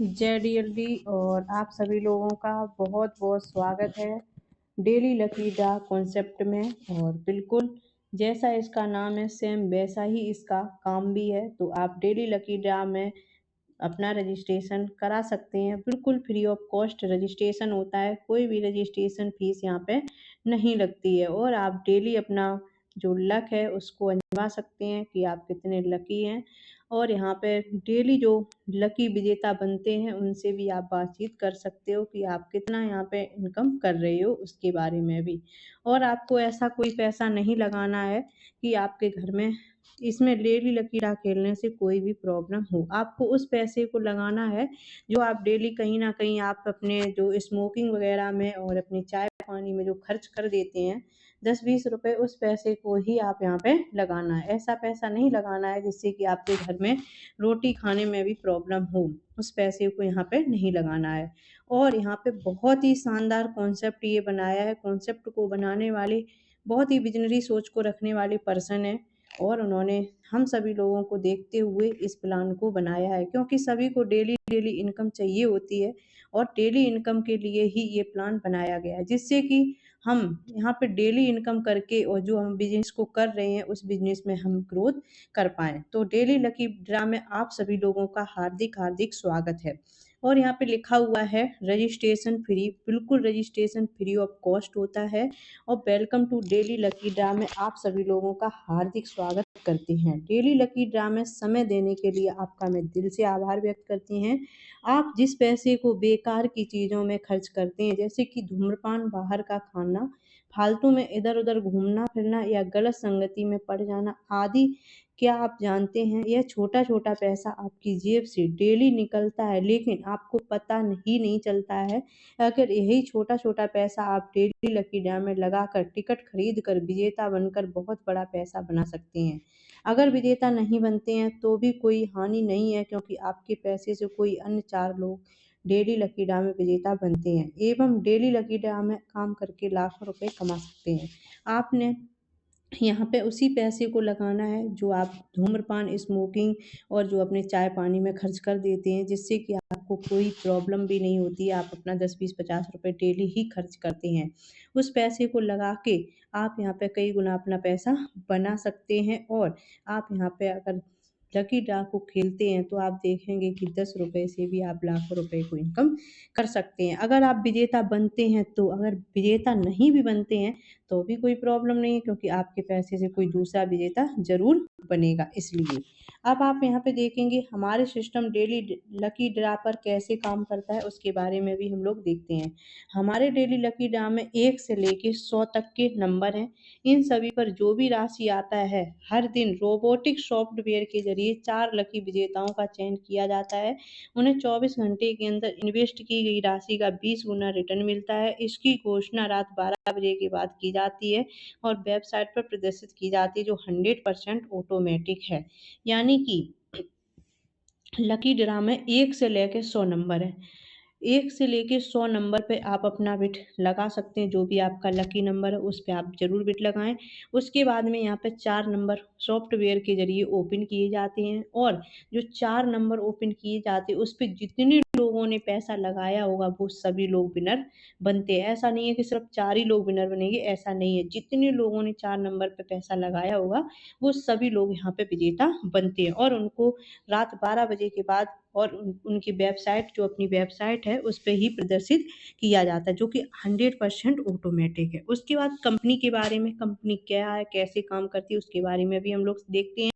जय डीएलडी और आप सभी लोगों का बहुत बहुत स्वागत है डेली लकी ड्रा कॉन्सेप्ट में। और बिल्कुल जैसा इसका नाम है सेम वैसा ही इसका काम भी है। तो आप डेली लकी ड्रा में अपना रजिस्ट्रेशन करा सकते हैं। बिल्कुल फ्री ऑफ कॉस्ट रजिस्ट्रेशन होता है, कोई भी रजिस्ट्रेशन फीस यहाँ पे नहीं लगती है। और आप डेली अपना जो लक है उसको आजमा सकते हैं कि आप कितने लकी हैं। और यहाँ पे डेली जो लकी विजेता बनते हैं उनसे भी आप बातचीत कर सकते हो कि आप कितना यहाँ पे इनकम कर रहे हो उसके बारे में भी। और आपको ऐसा कोई पैसा नहीं लगाना है कि आपके घर में इसमें डेली लकी ड्रा खेलने से कोई भी प्रॉब्लम हो। आपको उस पैसे को लगाना है जो आप डेली कहीं ना कहीं आप अपने जो स्मोकिंग वगैरह में और अपनी चाय पानी में जो खर्च कर देते हैं 10-20 रुपए, उस पैसे को ही आप यहाँ पे लगाना है। ऐसा पैसा नहीं लगाना है जिससे कि आपके घर में रोटी खाने में भी प्रॉब्लम हो, उस पैसे को यहाँ पे नहीं लगाना है। और यहाँ पे बहुत ही शानदार कॉन्सेप्ट ये बनाया है। कॉन्सेप्ट को बनाने वाले बहुत ही विजनरी सोच को रखने वाले पर्सन है और उन्होंने हम सभी लोगों को देखते हुए इस प्लान को बनाया है, क्योंकि सभी को डेली डेली इनकम चाहिए होती है और डेली इनकम के लिए ही ये प्लान बनाया गया है, जिससे कि हम यहाँ पे डेली इनकम करके और जो हम बिजनेस को कर रहे हैं उस बिजनेस में हम ग्रोथ कर पाएँ। तो डेली लकी ड्रा में आप सभी लोगों का हार्दिक हार्दिक स्वागत है। और यहाँ पे लिखा हुआ है रजिस्ट्रेशन फ्री, बिल्कुल रजिस्ट्रेशन फ्री ऑफ कॉस्ट होता है। और welcome to daily lucky draw में आप सभी लोगों का हार्दिक स्वागत करते हैं। डेली लकी ड्रा में समय देने के लिए आपका मैं दिल से आभार व्यक्त करती हैं। आप जिस पैसे को बेकार की चीज़ों में खर्च करते हैं, जैसे कि धूम्रपान, बाहर का खाना, फालतू में इधर उधर घूमना फिरना या गलत संगति में पड़ जाना आदि, क्या आप जानते हैं यह छोटा छोटा पैसा आपकी जेब से डेली निकलता है लेकिन आपको पता ही नहीं चलता है। अगर यही छोटा छोटा पैसा आप डेली लकी ड्रा में लगाकर टिकट खरीद कर विजेता बनकर बहुत बड़ा पैसा बना सकते हैं। अगर विजेता नहीं बनते हैं तो भी कोई हानि नहीं है, क्योंकि आपके पैसे से कोई अन्य 4 लोग डेली लकी ड्रा में विजेता बनते हैं एवं डेली लकी ड्रा में काम करके लाखों रुपए कमा सकते हैं। आपने यहाँ पे उसी पैसे को लगाना है जो आप धूम्रपान, स्मोकिंग और जो अपने चाय पानी में खर्च कर देते हैं, जिससे कि आपको कोई प्रॉब्लम भी नहीं होती है। आप अपना 10-20-50 रुपए डेली ही खर्च करते हैं। उस पैसे को लगा के आप यहाँ पे कई गुना अपना पैसा बना सकते हैं। और आप यहाँ पे अगर लकी ड्रा को खेलते हैं तो आप देखेंगे कि 10 रुपए से भी आप लाखों रुपए को इनकम कर सकते हैं। अगर आप विजेता बनते हैं तो, अगर विजेता नहीं भी बनते हैं तो भी कोई प्रॉब्लम नहीं है, क्योंकि आपके पैसे से कोई दूसरा विजेता जरूर बनेगा। इसलिए अब आप यहाँ पे देखेंगे हमारे सिस्टम डेली लकी ड्रा पर कैसे काम करता है, उसके बारे में भी हम लोग देखते हैं। हमारे डेली लकी ड्रा में 1 से लेके 100 तक के नंबर हैं। इन सभी पर जो भी राशि आता है हर दिन रोबोटिक सॉफ्टवेयर के जरिए 4 लकी विजेताओं का चयन किया जाता है। उन्हें 24 घंटे के अंदर इन्वेस्ट की गई राशि का 20 गुना रिटर्न मिलता है। इसकी घोषणा रात 12 बजे के बाद की जाती है और वेबसाइट पर प्रदर्शित की जाती है, जो 100% ऑटोमेटिक है। यानी कि लकी ड्रा में 1 से लेके 100 नंबर है। 1 से लेके 100 नंबर पे आप अपना बिट लगा सकते हैं। जो भी आपका लकी नंबर है उस पे आप ज़रूर बिट लगाएँ। उसके बाद में यहाँ पे 4 नंबर सॉफ्टवेयर के ज़रिए ओपन किए जाते हैं और जो 4 नंबर ओपन किए जाते हैं उस पे जितने लोगों ने पैसा लगाया होगा वो सभी लोग विनर बनते हैं। ऐसा नहीं है कि सिर्फ 4 ही लोग विनर बनेंगे, ऐसा नहीं है। जितने लोगों ने 4 नंबर पे पैसा लगाया होगा वो सभी लोग यहाँ पे विजेता बनते हैं। और उनको रात 12 बजे के बाद और उनकी वेबसाइट, जो अपनी वेबसाइट है उस पे ही प्रदर्शित किया जाता है, जो कि 100% ऑटोमेटिक है। उसके बाद कंपनी के बारे में, कंपनी क्या है, कैसे काम करती है, उसके बारे में भी हम लोग देखते हैं।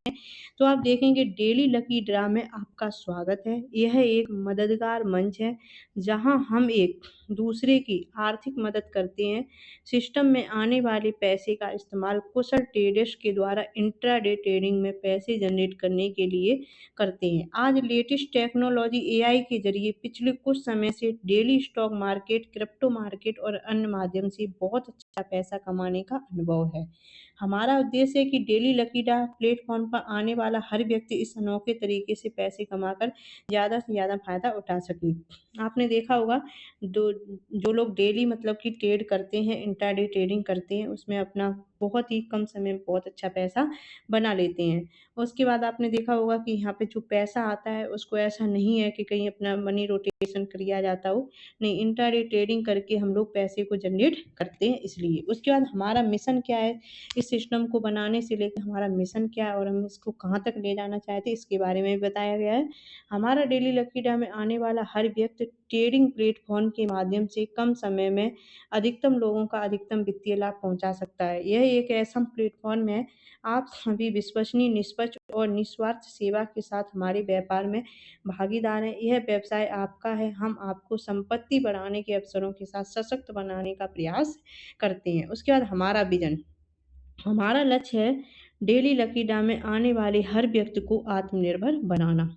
तो आप देखेंगे डेली लकी ड्रा में आपका स्वागत है। यह एक मददगार मंच है जहां हम एक दूसरे की आर्थिक मदद करते हैं। सिस्टम में आने वाले पैसे का इस्तेमाल कुशल ट्रेडर्स के द्वारा इंट्राडे ट्रेडिंग में पैसे जनरेट करने के लिए करते हैं। आज लेटेस्ट टेक्नोलॉजी एआई के जरिए पिछले कुछ समय से daily stock market, crypto market और अन्य माध्यम से बहुत अच्छा पैसा कमाने का अनुभव है। हमारा उद्देश्य है कि डेली लकी ड्रा प्लेटफॉर्म पर आने वाला हर व्यक्ति इस अनोखे तरीके से पैसे कमाकर ज़्यादा से ज़्यादा फायदा उठा सके। आपने देखा होगा दो जो लोग डेली मतलब कि ट्रेड करते हैं, इंट्राडे ट्रेडिंग करते हैं, उसमें अपना बहुत ही कम समय में बहुत अच्छा पैसा बना लेते हैं। उसके बाद आपने देखा होगा कि यहाँ पे जो पैसा आता है उसको ऐसा नहीं है कि कहीं अपना मनी रोटेशन किया जाता हो, नहीं, इंट्राडे ट्रेडिंग करके हम लोग पैसे को जनरेट करते हैं इसलिए। उसके बाद हमारा मिशन क्या है, इस सिस्टम को बनाने से लेकर हमारा मिशन क्या है और हम इसको कहाँ तक ले जाना चाहते हैं इसके बारे में भी बताया गया है। हमारा डेली लकी ड्रा में आने वाला हर व्यक्ति ट्रेडिंग प्लेटफॉर्म के माध्यम से कम समय में अधिकतम लोगों का अधिकतम वित्तीय लाभ पहुंचा सकता है। यह एक ऐसा प्लेटफॉर्म है, आप सभी विश्वसनीय, निष्पक्ष और निस्वार्थ सेवा के साथ हमारे व्यापार में भागीदार हैं। यह व्यवसाय आपका है, हम आपको संपत्ति बढ़ाने के अवसरों के साथ सशक्त बनाने का प्रयास करते हैं। उसके बाद हमारा विजन, हमारा लक्ष्य है डेली लकी ड्रा में आने वाले हर व्यक्ति को आत्मनिर्भर बनाना।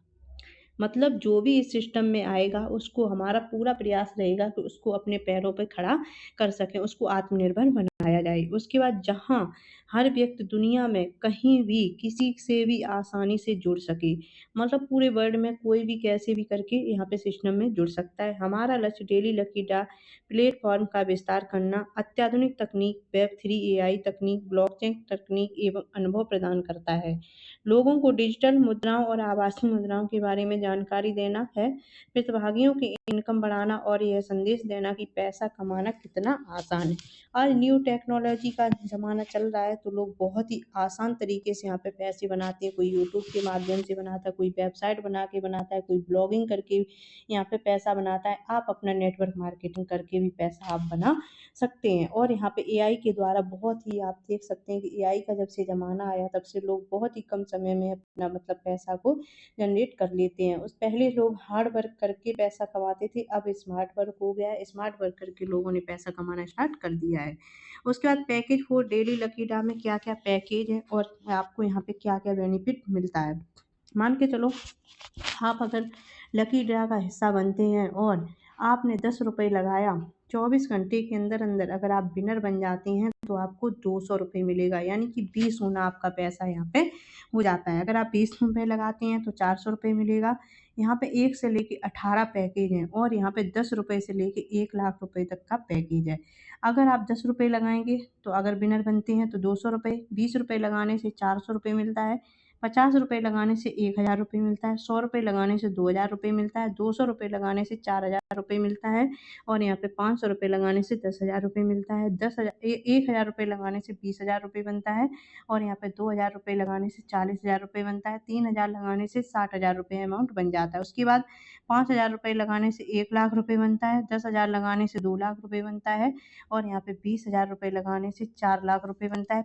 मतलब जो भी इस सिस्टम में आएगा उसको हमारा पूरा प्रयास रहेगा कि उसको अपने पैरों पे खड़ा कर सकें, उसको आत्मनिर्भर बनाया जाए। उसके बाद जहाँ हर व्यक्ति दुनिया में कहीं भी किसी से भी आसानी से जुड़ सके, मतलब पूरे वर्ल्ड में कोई भी कैसे भी करके यहाँ पे सिस्टम में जुड़ सकता है। हमारा लक्ष्य डेली लकी ड्रा प्लेटफॉर्म का विस्तार करना, अत्याधुनिक तकनीक, वेब 3 AI तकनीक, ब्लॉकचेन तकनीक एवं अनुभव प्रदान करता है। लोगों को डिजिटल मुद्राओं और आभासी मुद्राओं के बारे में जानकारी देना है, प्रतिभागियों की इनकम बढ़ाना और यह संदेश देना कि पैसा कमाना कितना आसान है। आज न्यू टेक्नोलॉजी का ज़माना चल रहा है तो लोग बहुत ही आसान तरीके से यहाँ पे पैसे बनाते हैं। कोई यूट्यूब के माध्यम से बनाता है, कोई वेबसाइट बना के बनाता है, कोई ब्लॉगिंग करके यहाँ पे पैसा बनाता है। आप अपना नेटवर्क मार्केटिंग करके भी पैसा आप बना सकते हैं। और यहाँ पे एआई के द्वारा बहुत ही आप देख सकते हैं कि एआई का जब से ज़माना आया तब से लोग बहुत ही कम समय में अपना मतलब पैसा को जनरेट कर लेते हैं। उस पहले लोग हार्ड वर्क करके पैसा कमाते थे, अब स्मार्ट वर्क हो गया है, स्मार्ट वर्क करके लोगों ने पैसा कमाना स्टार्ट कर दिया है। उसके बाद package for daily lucky draw में क्या क्या पैकेज है और आपको यहाँ पे क्या क्या बेनिफिट मिलता है। मान के चलो आप अगर लकी ड्रा का हिस्सा बनते हैं और आपने 10 रुपये लगाया, 24 घंटे के अंदर अंदर अगर आप विनर बन जाते हैं तो आपको 200 रुपये मिलेगा, यानी कि 20 गुना आपका पैसा यहाँ पे हो जाता है। अगर आप 20 रुपये लगाते हैं तो 400 रुपये मिलेगा। यहाँ पे 1 से लेके 18 पैकेज हैं और यहाँ पे 10 रुपये से लेके 1 लाख रुपये तक का पैकेज है। अगर आप 10 रुपये लगाएंगे तो अगर विनर बनते हैं तो 200 रुपये, 20 रुपये लगाने से 400 रुपये मिलता है, 50 रुपये लगाने से 1000 रुपये मिलता है, 100 रुपये लगाने से 2000 रुपये मिलता है, 200 रुपये लगाने से 4000 रुपये मिलता है और यहाँ पे 500 रुपये लगाने से 10,000 रुपये मिलता है। 10,000 लगाने से 20,000 रुपये बनता है और यहाँ पे 2,000 रुपये लगाने से 40,000 रुपये बनता है। 3,000 लगाने से 60,000 रुपये अमाउंट बन जाता है। उसके बाद 5,000 रुपये लगाने से 1 लाख रुपये बनता है, 10,000 लगाने से 2 लाख रुपये बनता है और यहाँ पे 20,000 रुपये लगाने से 4 लाख रुपये बनता है।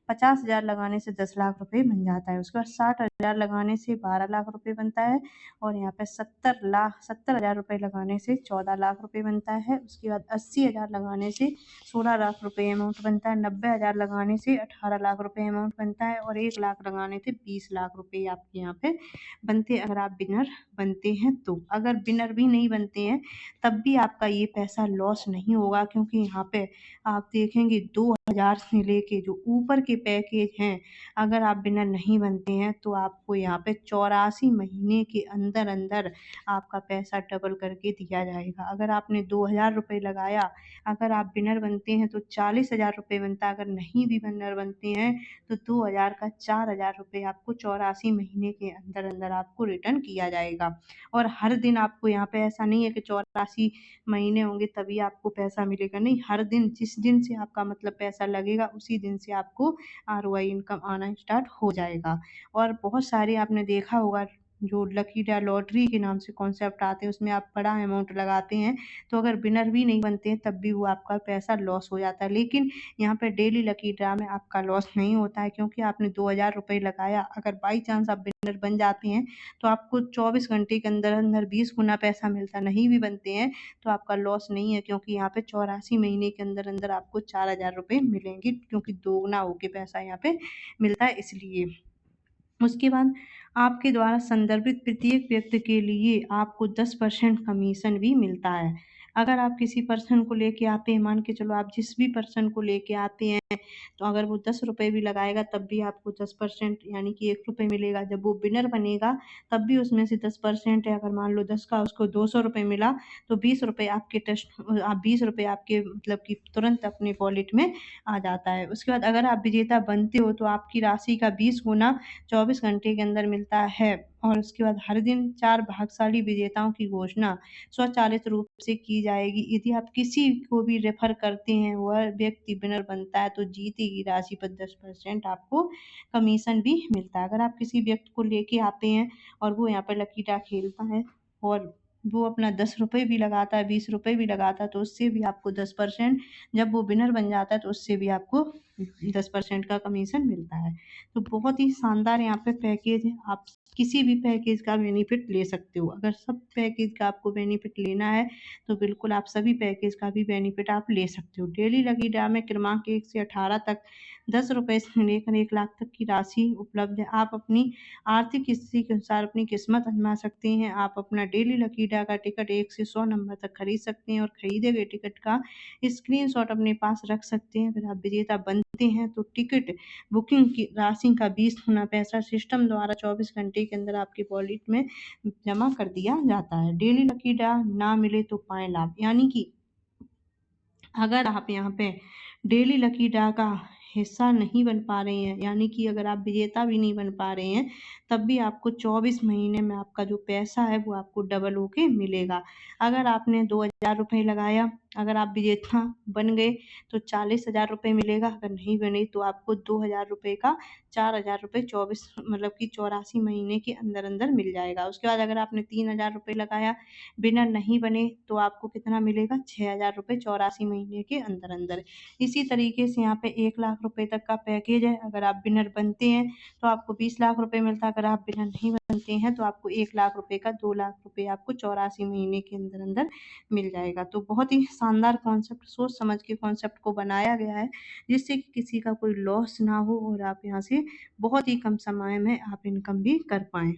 50,000 लगाने से 10 लाख रुपये बन जाता है। उसके बाद 60,000 लगाने से 12 लाख रुपये बनता है और यहाँ पे 70,000 रुपये लगाने से 14 लाख रुपये बनता है। उसके बाद 80,000 लगाने से 16 लाख रुपये अमाउंट बनता है। 90,000 लगाने से 18 लाख रुपये अमाउंट बनता है और 1 लाख लगाने से 20 लाख रुपये आपके यहाँ पे बनते हैं अगर आप विनर बनते हैं तो। अगर विनर भी नहीं बनते हैं तब भी आपका ये पैसा लॉस नहीं होगा, क्योंकि यहाँ पे आप देखेंगे 2,000 से लेके जो ऊपर के पैकेज हैं, अगर आप विनर नहीं बनते हैं तो आपको यहाँ पे 84 महीने के अंदर अंदर आपका पैसा डबल करके दिया जाएगा। अगर आपने 2,000 रुपये लगाया, अगर आप विनर बनते हैं तो 40,000 रुपये बनता है, अगर नहीं भी विनर बनते हैं तो 2,000 का 4,000 रुपये आपको 84 महीने के अंदर अंदर आपको रिटर्न किया जाएगा। और हर दिन आपको यहाँ पे ऐसा नहीं है कि 84 महीने होंगे तभी आपको पैसा मिलेगा, नहीं, हर दिन जिस दिन से आपका मतलब पैसा लगेगा उसी दिन से आपको आरओआई इनकम आना स्टार्ट हो जाएगा। और बहुत सारे आपने देखा होगा जो लकी ड्रा लॉटरी के नाम से कॉन्सेप्ट आते हैं, उसमें आप बड़ा अमाउंट लगाते हैं तो अगर विनर भी नहीं बनते हैं तब भी वो आपका पैसा लॉस हो जाता है। लेकिन यहाँ पे डेली लकी ड्रा में आपका लॉस नहीं होता है, क्योंकि आपने 2,000 रुपये लगाया, अगर बाई चांस आप विनर बन जाते हैं तो आपको 24 घंटे के अंदर अंदर 20 गुना पैसा मिलता है। नहीं भी बनते हैं तो आपका लॉस नहीं है, क्योंकि यहाँ पे 84 महीने के अंदर अंदर आपको 4,000 रुपये मिलेंगे, क्योंकि दोगुना होके पैसा यहाँ पे मिलता है इसलिए। उसके बाद आपके द्वारा संदर्भित प्रत्येक व्यक्ति के लिए आपको 10% कमीशन भी मिलता है। अगर आप किसी पर्सन को लेके आते हैं, मान के चलो आप जिस भी पर्सन को लेके आते हैं, तो अगर वो 10 रुपए भी लगाएगा तब भी आपको 10% यानी कि 1 रुपए मिलेगा। जब वो विनर बनेगा तब भी उसमें से 10% है। अगर मान लो 10 का उसको 200 रुपए मिला तो 20 रुपए आपके 20 रुपए आपके मतलब कि तुरंत अपने वॉलेट में आ जाता है। उसके बाद अगर आप विजेता बनते हो तो आपकी राशि का 20 गुना 24 घंटे के अंदर मिलता है। और उसके बाद हर दिन 4 भाग्यशाली विजेताओं की घोषणा स्वचालित रूप से की जाएगी। यदि आप किसी को भी रेफर करते हैं, वह व्यक्ति विनर बनता है तो जीती की राशि पर 10% आपको कमीशन भी मिलता है। अगर आप किसी व्यक्ति को लेके आते हैं और वो यहाँ पर लकी ड्रा खेलता है और वो अपना 10 रुपए भी लगाता है, 20 रुपए भी लगाता है, तो उससे भी आपको 10%, जब वो विनर बन जाता है तो उससे भी आपको 10% का कमीशन मिलता है। तो बहुत ही शानदार यहाँ पे पैकेज है। आप किसी भी पैकेज का बेनिफिट ले सकते हो। अगर सब पैकेज का आपको बेनिफिट लेना है तो बिल्कुल आप सभी पैकेज का भी बेनिफिट आप ले सकते हो। डेली लकी ड्रा में क्रमांक 1 से 18 तक 10 रुपए से लेकर 1 लाख तक की राशि उपलब्ध है। आप अपनी आर्थिक स्थिति के अनुसार अपनी किस्मत आजमा सकते हैं। आप अपना डेली लकी ड्रा का टिकट 1 से 100 नंबर तक खरीद सकते हैं और खरीदे गए टिकट का स्क्रीनशॉट अपने पास रख सकते हैं। अगर आप विजेता बनते हैं तो टिकट बुकिंग की राशि का 20 गुना पैसा सिस्टम द्वारा 24 घंटे के अंदर आपके वॉलेट में जमा कर दिया जाता है। डेली लकी ड्रा ना मिले तो पाएँ लाभ, यानी कि अगर आप यहाँ पे डेली लकी ड्रा का हिस्सा नहीं बन पा रहे हैं, यानी कि अगर आप विजेता भी नहीं बन पा रहे हैं, तब भी आपको 24 महीने में आपका जो पैसा है वो आपको डबल होके मिलेगा। अगर आपने 2000 रुपए लगाया, अगर आप विजेता बन गए तो 40,000 रुपए मिलेगा, अगर नहीं बने तो आपको 2000 रुपए का 4000 रुपए 24 मतलब कि 84 महीने के अंदर-अंदर मिल जाएगा। उसके बाद अगर आपने 3000 रुपए लगाया, विनर नहीं बने तो आपको कितना मिलेगा 6000 रुपए 84 महीने के अंदर-अंदर। इसी तरीके से यहाँ पे 1 लाख रुपए तक का पैकेज है। अगर आप विनर बनते हैं तो आपको 20 लाख रुपए मिलता है। अगर आप विनर नहीं बनते हैं तो आपको 1 लाख रुपए का 2 लाख रुपए आपको 84 महीने के अंदर-अंदर मिल जाएगा। तो बहुत ही शानदार कॉन्सेप्ट, सोच समझ के कॉन्सेप्ट को बनाया गया है, जिससे कि किसी का कोई लॉस ना हो और आप यहाँ से बहुत ही कम समय में आप इनकम भी कर पाएँ।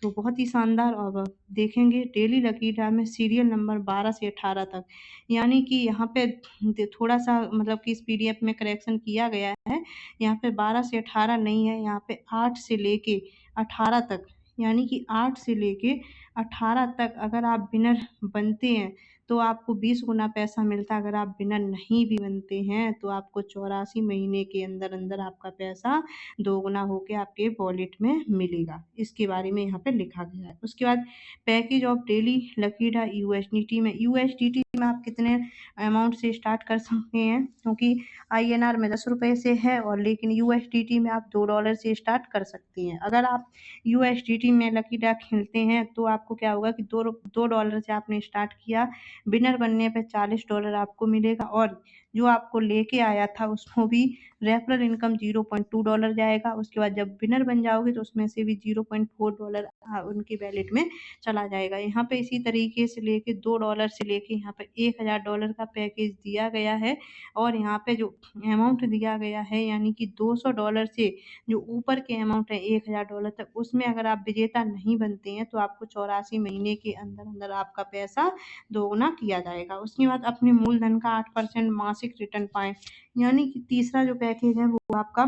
तो बहुत ही शानदार। और अब देखेंगे डेली लकी ड्रा में सीरियल नंबर 12 से 18 तक, यानी कि यहाँ पे थोड़ा-सा मतलब कि इस पीडीएफ में करेक्शन किया गया है। यहाँ पे 12 से 18 नहीं है, यहाँ पे 8 से लेके 18 तक, यानी कि 8 से लेके 18 तक अगर आप विनर बनते हैं तो आपको 20 गुना पैसा मिलता है। अगर आप विनर नहीं भी बनते हैं तो आपको 84 महीने के अंदर-अंदर आपका पैसा दोगुना होके आपके वॉलेट में मिलेगा। इसके बारे में यहाँ पे लिखा गया है। उसके बाद package of daily lucky draw USDT में आप कितने अमाउंट से स्टार्ट कर सकते हैं, क्योंकि आईएनआर में 10 रुपए से है और लेकिन यूएसडीटी में आप $2 से स्टार्ट कर सकते हैं। अगर आप यूएसडीटी में लकी ड्रा खेलते हैं तो आपको क्या होगा कि $2 से आपने स्टार्ट किया, विनर बनने पे $40 आपको मिलेगा और जो आपको लेके आया था उसको भी रेफरल इनकम $0.2 जाएगा। उसके बाद जब विनर बन जाओगे तो उसमें से भी $0.4 उनके वैलेट में चला जाएगा। यहाँ पे इसी तरीके से लेके $2 से लेके यहाँ पे $1000 का पैकेज दिया गया है और यहाँ पे जो अमाउंट दिया गया है यानी कि $200 से जो ऊपर के अमाउंट है $1000 तक, उसमें अगर आप विजेता नहीं बनते हैं तो आपको 84 महीने के अंदर-अंदर आपका पैसा दोगुना किया जाएगा। उसके बाद अपने मूलधन का 8% मासिक रिटर्न पाएँ, यानी कि तीसरा जो पैकेज है वो आपका,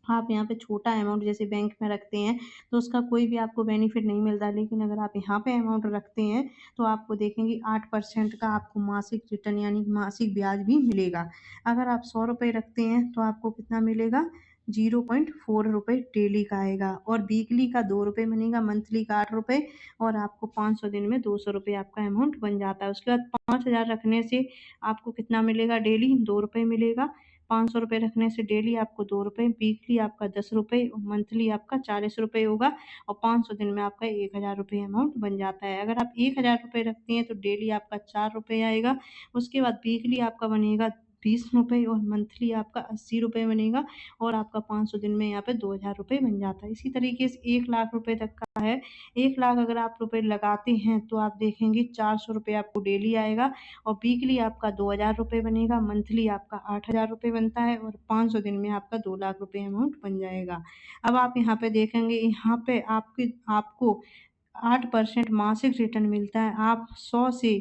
आप यहाँ पे छोटा अमाउंट जैसे बैंक में रखते हैं तो उसका कोई भी आपको बेनिफिट नहीं मिलता, लेकिन अगर आप यहाँ पे अमाउंट रखते हैं तो आपको देखेंगे 8% का आपको मासिक रिटर्न यानी कि मासिक ब्याज भी मिलेगा। अगर आप 100 रुपए रखते हैं तो आपको कितना मिलेगा 0.4 रुपए डेली का आएगा और वीकली का 2 रुपए बनेगा, मंथली का 8 रुपए और आपको 500 दिन में 200 रुपए आपका अमाउंट बन जाता है। उसके बाद 5000 रखने से आपको कितना मिलेगा डेली 2 रुपए मिलेगा। 500 रुपए रखने से डेली आपको 2 रुपए, वीकली आपका 10 रुपए और मंथली आपका 40 रुपए होगा और 500 दिन में आपका 1000 रुपए अमाउंट बन जाता है। अगर आप 1000 रुपए रखते हैं तो डेली आपका 4 रुपए आएगा। उसके बाद वीकली आपका बनेगा 20 रुपए और मंथली आपका 80 रुपए बनेगा और आपका 500 दिन में यहाँ पे 2000 रुपए बन जाता है। इसी तरीके से 1 लाख रुपए तक का है। 1 लाख अगर आप रुपए लगाते हैं तो आप देखेंगे 400 रुपए आपको डेली आएगा और वीकली आपका 2000 रुपए बनेगा, मंथली आपका 8000 रुपए बनता है और 500 दिन में आपका 2 लाख रुपए अमाउंट बन जाएगा। अब आप यहाँ पे देखेंगे, यहाँ पे आपको 8% मासिक रिटर्न मिलता है। आप 100 से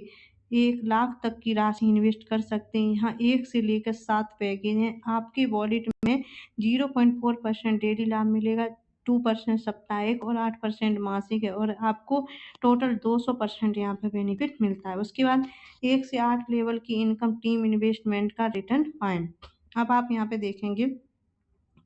1 लाख तक की राशि इन्वेस्ट कर सकते हैं। यहाँ 1 से लेकर 7 पैकेज हैं। आपके वॉलेट में 0.4% डेली लाभ मिलेगा, 2% साप्ताहिक और 8% मासिक है और आपको टोटल 200% यहाँ पे बेनिफिट मिलता है। उसके बाद 1 से 8 लेवल की इनकम टीम इन्वेस्टमेंट का रिटर्न पाएँ। अब आप यहाँ पे देखेंगे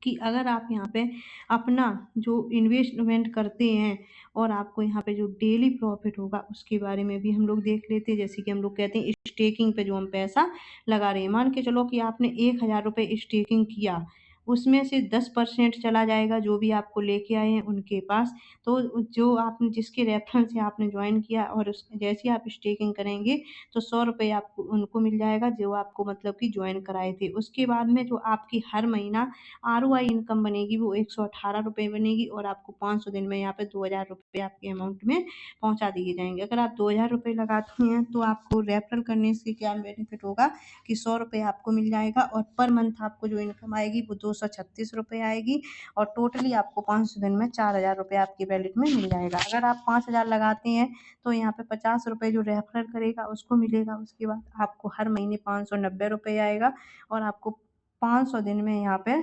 कि अगर आप यहाँ पे अपना जो इन्वेस्टमेंट करते हैं और आपको यहाँ पे जो डेली प्रॉफिट होगा उसके बारे में भी हम लोग देख लेते हैं। जैसे कि हम लोग कहते हैं स्टेकिंग पे जो हम पैसा लगा रहे हैं, मान के चलो कि आपने 1,000 रुपये स्टेकिंग किया, उसमें से 10% चला जाएगा जो भी आपको लेके आए हैं उनके पास। तो जो आपने जिसके रेफरेंस से आपने ज्वाइन किया और उस जैसे ही आप स्टेकिंग करेंगे तो 100 रुपये आपको उनको मिल जाएगा जो आपको मतलब कि ज्वाइन कराए थे। उसके बाद में जो आपकी हर महीना आरओआई इनकम बनेगी वो 118 रुपये बनेगी और आपको 500 दिन में यहाँ पे 2,000 रुपये आपके अमाउंट में पहुँचा दिए जाएंगे। अगर आप 2,000 रुपये लगाते हैं तो आपको रेफरल करने से क्या बेनिफिट होगा कि 100 रुपये आपको मिल जाएगा और पर मंथ आपको जो इनकम आएगी वो 236 रुपये आएगी और टोटली आपको 500 दिन में 4,000 रुपये आपकी वैलेट में मिल जाएगा। अगर आप 5,000 लगाते हैं तो यहाँ पे 50 रुपये जो रेफरल करेगा उसको मिलेगा। उसके बाद आपको हर महीने 590 रुपये आएगा और आपको 500 दिन में यहाँ पे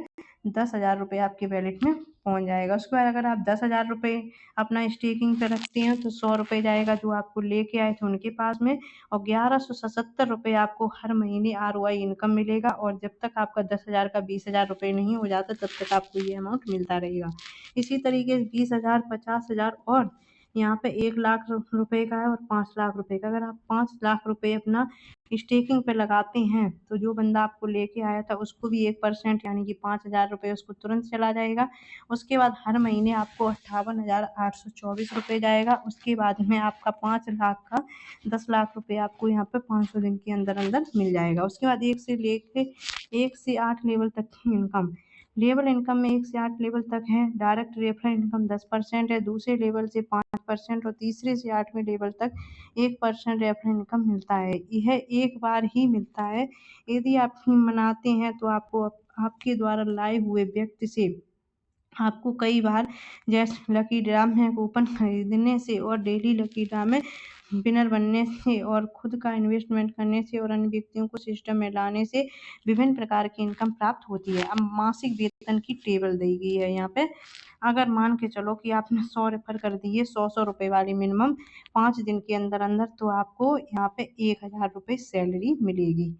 10,000 रुपये आपके वैलेट में पहुँच जाएगा। उसके बाद अगर आप 10,000 रुपये अपना स्टेकिंग पे रखते हैं तो 100 रुपये जाएगा जो आपको लेके आए थे उनके पास में और 1,177 रुपये आपको हर महीने आरओआई इनकम मिलेगा और जब तक आपका 10,000 का 20,000 रुपये नहीं हो जाता तब तक आपको ये अमाउंट मिलता रहेगा। इसी तरीके से 20,000, 50,000 और यहाँ पे 1 लाख रुपए का है और 5 लाख रुपए का। अगर आप 5 लाख रुपए अपना स्टेकिंग पे लगाते हैं तो जो बंदा आपको लेके आया था उसको भी 1% यानी कि 5,000 रुपये उसको तुरंत चला जाएगा। उसके बाद हर महीने आपको 58,824 रुपये जाएगा। उसके बाद में आपका 5 लाख का 10 लाख रुपये आपको यहाँ पे 500 दिन के अंदर अंदर मिल जाएगा। उसके बाद 1 से 8 लेवल तक की इनकम, लेवल इनकम में 1 से 8 लेवल तक है। डायरेक्ट रेफरल इनकम 10% है, दूसरे लेवल से 5% और तीसरे से 8वें लेवल तक 1% रेफरल इनकम मिलता है। यह एक बार ही मिलता है। यदि आप थीम बनाते हैं तो आपको आपके द्वारा लाए हुए व्यक्ति से आपको कई बार जैसे लकी ड्रा में कूपन खरीदने से और डेली लकी ड्रा में विनर बनने से और खुद का इन्वेस्टमेंट करने से और अन्य व्यक्तियों को सिस्टम में लाने से विभिन्न प्रकार की इनकम प्राप्त होती है। अब मासिक वेतन की टेबल दी गई है यहाँ पे। अगर मान के चलो कि आपने 100 रेफर कर दिए 100 रुपये वाली मिनिमम 5 दिन के अंदर अंदर तो आपको यहाँ पे 1,000 रुपये सैलरी मिलेगी।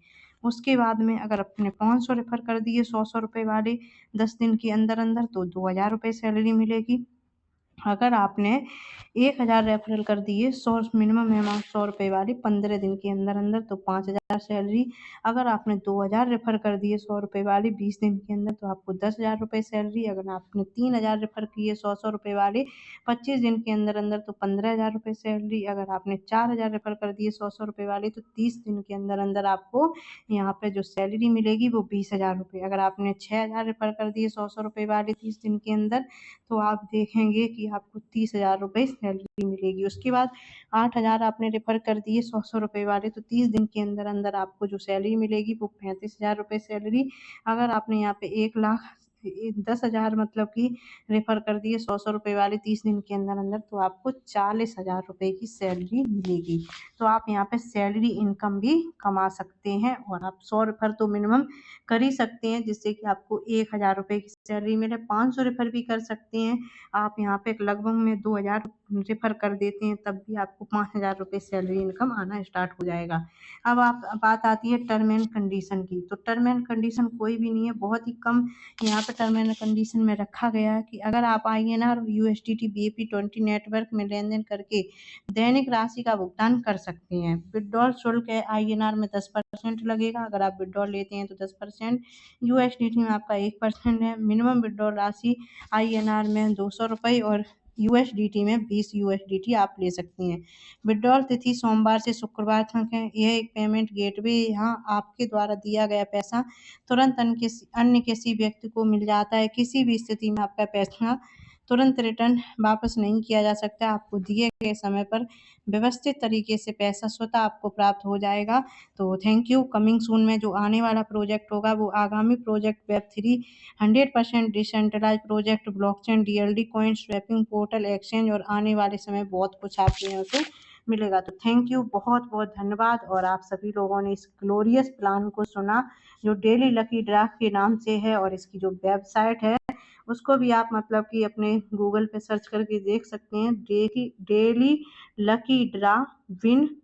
उसके बाद में अगर आपने 500 रेफर कर दिए 100 रुपये वाले 10 दिन के अंदर अंदर तो 2,000 रुपये सैलरी मिलेगी। अगर आपने 1,000 रेफरल कर दिए 100 मिनिमम अमाउंट 100 रुपये वाली 15 दिन के अंदर अंदर तो 5,000 सैलरी। अगर आपने 2,000 रेफर कर दिए 100 रुपये वाली 20 दिन के अंदर तो आपको 10,000 रुपये सैलरी। अगर आपने 3,000 रेफर किए 100 रुपये वाले 25 दिन के अंदर अंदर तो 15,000 रुपये सैलरी। अगर आपने 4,000 रेफर कर दिए 100 रुपये वाले तो 30 दिन के अंदर अंदर आपको यहाँ पे जो सैलरी मिलेगी वो 20,000 रुपये। अगर आपने 6,000 रेफर कर दिए 100 रुपये वाले 30 दिन के अंदर तो आप देखेंगे कि आपको 30,000 रुपये सैलरी मिलेगी। उसके बाद 8,000 आपने रेफर कर दिए 100 रुपये वाले तो 30 दिन के अंदर अंदर आपको जो सैलरी मिलेगी वो 35,000 रुपये सैलरी। अगर आपने यहाँ पे 10,000 मतलब कि रेफर कर दिए 100 रुपये वाले 30 दिन के अंदर अंदर तो आपको 40,000 रुपये की सैलरी मिलेगी। तो आप यहाँ पे सैलरी इनकम भी कमा सकते हैं और आप 100 रेफर तो मिनिमम कर ही सकते हैं जिससे कि आपको 1,000 रुपये की सैलरी मिले। 500 रेफर भी कर सकते हैं आप यहाँ पे लगभग में 2,000 रेफर कर देते हैं तब भी आपको 5,000 रुपये सैलरी इनकम आना स्टार्ट हो जाएगा। अब बात आती है टर्म एंड कंडीशन की। तो टर्म एंड कंडीशन कोई भी नहीं है, बहुत ही कम यहाँ पे टर्म एंड कंडीशन में रखा गया है कि अगर आप INR और USDT BEP20 नेटवर्क में लेन देन करके दैनिक राशि का भुगतान कर सकते हैं। विड्रॉल शुल्क है INR में 10% लगेगा। अगर आप विड्रॉल लेते हैं तो 10%, USDT में आपका 1% है। मिनिमम विड्रॉल राशि INR में 200 रुपये और USDT में 20 USDT आप ले सकते हैं। विड्रॉल तिथि सोमवार से शुक्रवार तक है। यह एक पेमेंट गेटवे है। यहाँ आपके द्वारा दिया गया पैसा तुरंत अन्य किसी व्यक्ति को मिल जाता है। किसी भी स्थिति में आपका पैसा तुरंत रिटर्न वापस नहीं किया जा सकता। आपको दिए गए समय पर व्यवस्थित तरीके से पैसा स्वतः आपको प्राप्त हो जाएगा। तो थैंक यू। कमिंग सून में जो आने वाला प्रोजेक्ट होगा वो आगामी project Web3 100% decentralise project, blockchain, DLD coin, swapping portal, exchange और आने वाले समय बहुत कुछ आपके यहाँ से मिलेगा। तो थैंक यू, बहुत बहुत धन्यवाद। और आप सभी लोगों ने इस ग्लोरियस प्लान को सुना जो डेली लकी ड्रा के नाम से है, और इसकी जो वेबसाइट है उसको भी आप मतलब कि अपने गूगल पे सर्च करके देख सकते हैं। Daily lucky draw win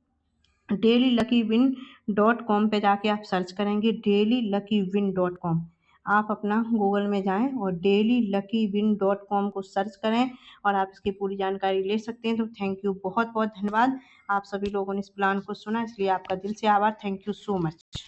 DailyLuckyWin.com पे जाके आप सर्च करेंगे DailyLuckyWin.com। आप अपना गूगल में जाएं और DailyLuckyWin.com को सर्च करें और आप इसकी पूरी जानकारी ले सकते हैं। तो थैंक यू, बहुत बहुत धन्यवाद। आप सभी लोगों ने इस प्लान को सुना, इसलिए आपका दिल से आभार। Thank you so much.